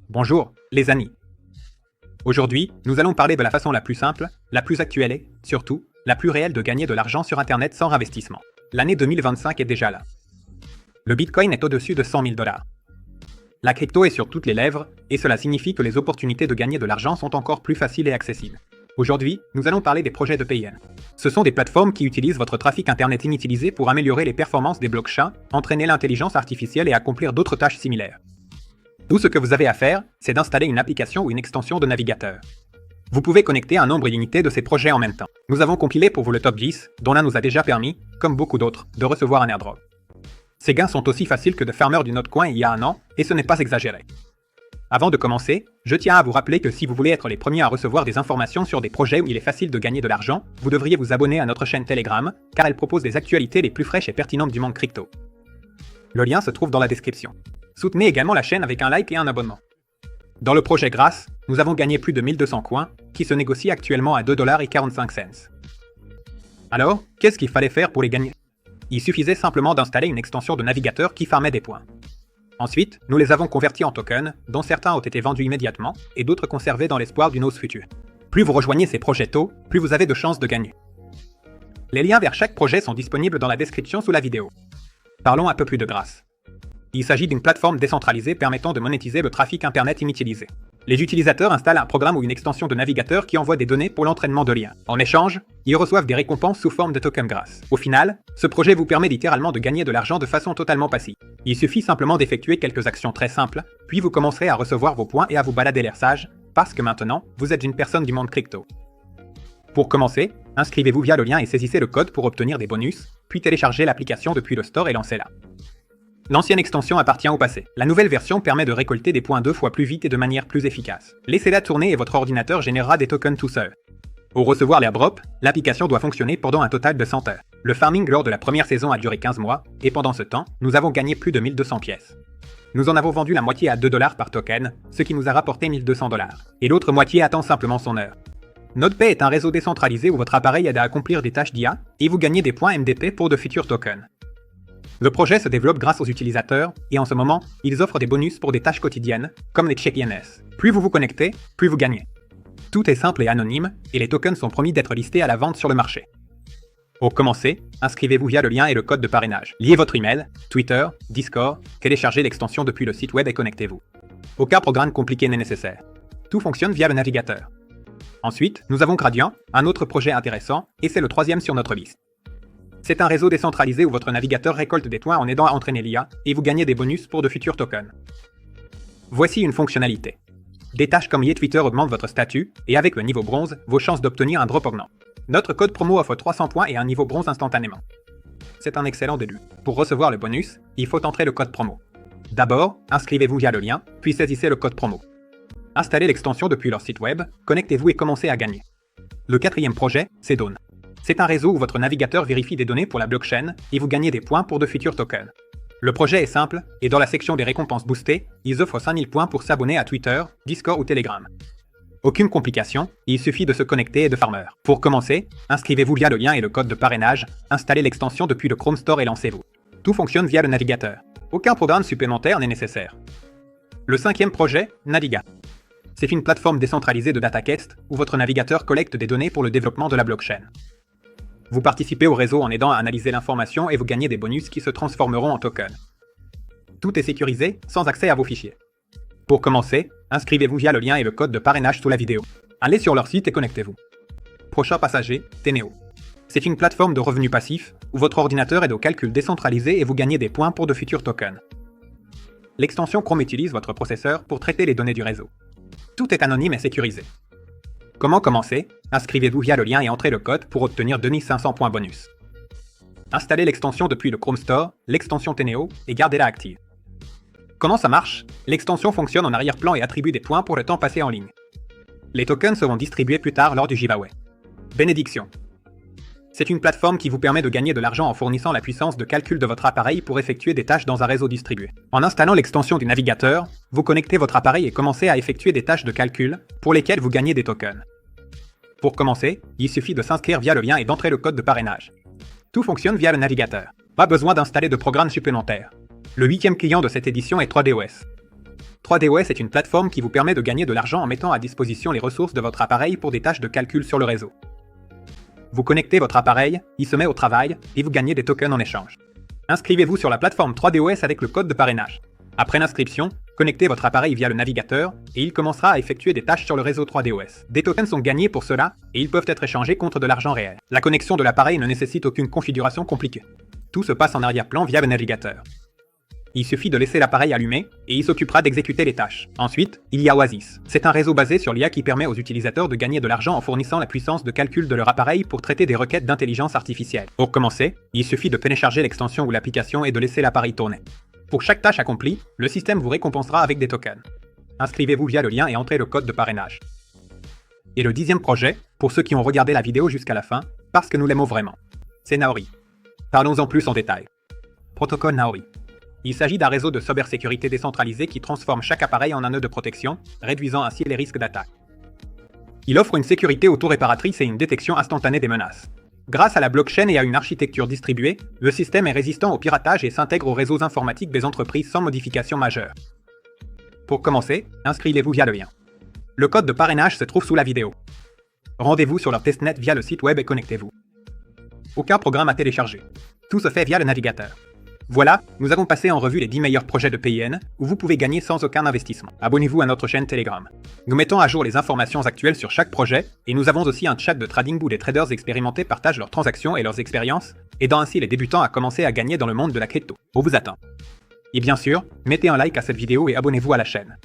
Bonjour, les amis. Aujourd'hui, nous allons parler de la façon la plus simple, la plus actuelle et, surtout, la plus réelle de gagner de l'argent sur Internet sans investissement. L'année 2025 est déjà là. Le Bitcoin est au-dessus de 100 000 $. La crypto est sur toutes les lèvres, et cela signifie que les opportunités de gagner de l'argent sont encore plus faciles et accessibles. Aujourd'hui, nous allons parler des projets de PIN. Ce sont des plateformes qui utilisent votre trafic Internet inutilisé pour améliorer les performances des blockchains, entraîner l'intelligence artificielle et accomplir d'autres tâches similaires. Tout ce que vous avez à faire, c'est d'installer une application ou une extension de navigateur. Vous pouvez connecter un nombre illimité de ces projets en même temps. Nous avons compilé pour vous le top 10, dont l'un nous a déjà permis, comme beaucoup d'autres, de recevoir un airdrop. Ces gains sont aussi faciles que de farmer du Notcoin il y a un an, et ce n'est pas exagéré. Avant de commencer, je tiens à vous rappeler que si vous voulez être les premiers à recevoir des informations sur des projets où il est facile de gagner de l'argent, vous devriez vous abonner à notre chaîne Telegram, car elle propose les actualités les plus fraîches et pertinentes du monde crypto. Le lien se trouve dans la description. Soutenez également la chaîne avec un like et un abonnement. Dans le projet Grass, nous avons gagné plus de 1200 coins, qui se négocient actuellement à 2,45 $. Alors, qu'est-ce qu'il fallait faire pour les gagner? Il suffisait simplement d'installer une extension de navigateur qui farmait des points. Ensuite, nous les avons convertis en tokens, dont certains ont été vendus immédiatement, et d'autres conservés dans l'espoir d'une hausse future. Plus vous rejoignez ces projets tôt, plus vous avez de chances de gagner. Les liens vers chaque projet sont disponibles dans la description sous la vidéo. Parlons un peu plus de Grass. Il s'agit d'une plateforme décentralisée permettant de monétiser le trafic Internet inutilisé. Les utilisateurs installent un programme ou une extension de navigateur qui envoie des données pour l'entraînement de liens. En échange, ils reçoivent des récompenses sous forme de tokens Grass. Au final, ce projet vous permet littéralement de gagner de l'argent de façon totalement passive. Il suffit simplement d'effectuer quelques actions très simples, puis vous commencerez à recevoir vos points et à vous balader l'air sage, parce que maintenant, vous êtes une personne du monde crypto. Pour commencer, inscrivez-vous via le lien et saisissez le code pour obtenir des bonus, puis téléchargez l'application depuis le store et lancez-la. L'ancienne extension appartient au passé. La nouvelle version permet de récolter des points 2 fois plus vite et de manière plus efficace. Laissez-la tourner et votre ordinateur générera des tokens tout seul. Pour recevoir l'airdrop, l'application doit fonctionner pendant un total de 100 heures. Le farming lors de la première saison a duré 15 mois, et pendant ce temps, nous avons gagné plus de 1200 pièces. Nous en avons vendu la moitié à 2 $ par token, ce qui nous a rapporté 1200 $. Et l'autre moitié attend simplement son heure. NodePay est un réseau décentralisé où votre appareil aide à accomplir des tâches d'IA, et vous gagnez des points MDP pour de futurs tokens. Le projet se développe grâce aux utilisateurs, et en ce moment, ils offrent des bonus pour des tâches quotidiennes, comme les checks INS. Plus vous vous connectez, plus vous gagnez. Tout est simple et anonyme, et les tokens sont promis d'être listés à la vente sur le marché. Pour commencer, inscrivez-vous via le lien et le code de parrainage. Liez votre email, Twitter, Discord, téléchargez l'extension depuis le site web et connectez-vous. Aucun programme compliqué n'est nécessaire. Tout fonctionne via le navigateur. Ensuite, nous avons Gradient, un autre projet intéressant, et c'est le troisième sur notre liste. C'est un réseau décentralisé où votre navigateur récolte des points en aidant à entraîner l'IA, et vous gagnez des bonus pour de futurs tokens. Voici une fonctionnalité. Des tâches comme Twitter augmentent votre statut, et avec le niveau bronze, vos chances d'obtenir un drop augmentent. Notre code promo offre 300 points et un niveau bronze instantanément. C'est un excellent début. Pour recevoir le bonus, il faut entrer le code promo. D'abord, inscrivez-vous via le lien, puis saisissez le code promo. Installez l'extension depuis leur site web, connectez-vous et commencez à gagner. Le quatrième projet, c'est Dawn. C'est un réseau où votre navigateur vérifie des données pour la blockchain et vous gagnez des points pour de futurs tokens. Le projet est simple, et dans la section des récompenses boostées, ils offrent 5000 points pour s'abonner à Twitter, Discord ou Telegram. Aucune complication, il suffit de se connecter et de farmer. Pour commencer, inscrivez-vous via le lien et le code de parrainage, installez l'extension depuis le Chrome Store et lancez-vous. Tout fonctionne via le navigateur. Aucun programme supplémentaire n'est nécessaire. Le cinquième projet, Nadiga. C'est une plateforme décentralisée de DataKest où votre navigateur collecte des données pour le développement de la blockchain. Vous participez au réseau en aidant à analyser l'information et vous gagnez des bonus qui se transformeront en tokens. Tout est sécurisé, sans accès à vos fichiers. Pour commencer, inscrivez-vous via le lien et le code de parrainage sous la vidéo. Allez sur leur site et connectez-vous. Prochain passager, Teneo. C'est une plateforme de revenus passifs où votre ordinateur aide au calcul décentralisé et vous gagnez des points pour de futurs tokens. L'extension Chrome utilise votre processeur pour traiter les données du réseau. Tout est anonyme et sécurisé. Comment commencer? Inscrivez-vous via le lien et entrez le code pour obtenir 2500 points bonus. Installez l'extension depuis le Chrome Store, l'extension Teneo, et gardez-la active. Comment ça marche? L'extension fonctionne en arrière-plan et attribue des points pour le temps passé en ligne. Les tokens seront distribués plus tard lors du giveaway. Bénédiction. C'est une plateforme qui vous permet de gagner de l'argent en fournissant la puissance de calcul de votre appareil pour effectuer des tâches dans un réseau distribué. En installant l'extension du navigateur, vous connectez votre appareil et commencez à effectuer des tâches de calcul pour lesquelles vous gagnez des tokens. Pour commencer, il suffit de s'inscrire via le lien et d'entrer le code de parrainage. Tout fonctionne via le navigateur. Pas besoin d'installer de programme supplémentaire. Le 8e client de cette édition est 3DOS. 3DOS est une plateforme qui vous permet de gagner de l'argent en mettant à disposition les ressources de votre appareil pour des tâches de calcul sur le réseau. Vous connectez votre appareil, il se met au travail, et vous gagnez des tokens en échange. Inscrivez-vous sur la plateforme 3DOS avec le code de parrainage. Après l'inscription, connectez votre appareil via le navigateur, et il commencera à effectuer des tâches sur le réseau 3DOS. Des tokens sont gagnés pour cela, et ils peuvent être échangés contre de l'argent réel. La connexion de l'appareil ne nécessite aucune configuration compliquée. Tout se passe en arrière-plan via le navigateur. Il suffit de laisser l'appareil allumé, et il s'occupera d'exécuter les tâches. Ensuite, il y a Oasis. C'est un réseau basé sur l'IA qui permet aux utilisateurs de gagner de l'argent en fournissant la puissance de calcul de leur appareil pour traiter des requêtes d'intelligence artificielle. Pour commencer, il suffit de télécharger l'extension ou l'application et de laisser l'appareil tourner. Pour chaque tâche accomplie, le système vous récompensera avec des tokens. Inscrivez-vous via le lien et entrez le code de parrainage. Et le 10e projet, pour ceux qui ont regardé la vidéo jusqu'à la fin, parce que nous l'aimons vraiment, c'est Naori. Parlons-en plus en détail. Protocole Naori. Il s'agit d'un réseau de cybersécurité décentralisé qui transforme chaque appareil en un nœud de protection, réduisant ainsi les risques d'attaque. Il offre une sécurité auto-réparatrice et une détection instantanée des menaces. Grâce à la blockchain et à une architecture distribuée, le système est résistant au piratage et s'intègre aux réseaux informatiques des entreprises sans modification majeure. Pour commencer, inscrivez-vous via le lien. Le code de parrainage se trouve sous la vidéo. Rendez-vous sur leur testnet via le site web et connectez-vous. Aucun programme à télécharger. Tout se fait via le navigateur. Voilà, nous avons passé en revue les 10 meilleurs projets de PIN, où vous pouvez gagner sans aucun investissement. Abonnez-vous à notre chaîne Telegram. Nous mettons à jour les informations actuelles sur chaque projet, et nous avons aussi un chat de trading où des traders expérimentés partagent leurs transactions et leurs expériences, aidant ainsi les débutants à commencer à gagner dans le monde de la crypto. On vous attend. Et bien sûr, mettez un like à cette vidéo et abonnez-vous à la chaîne.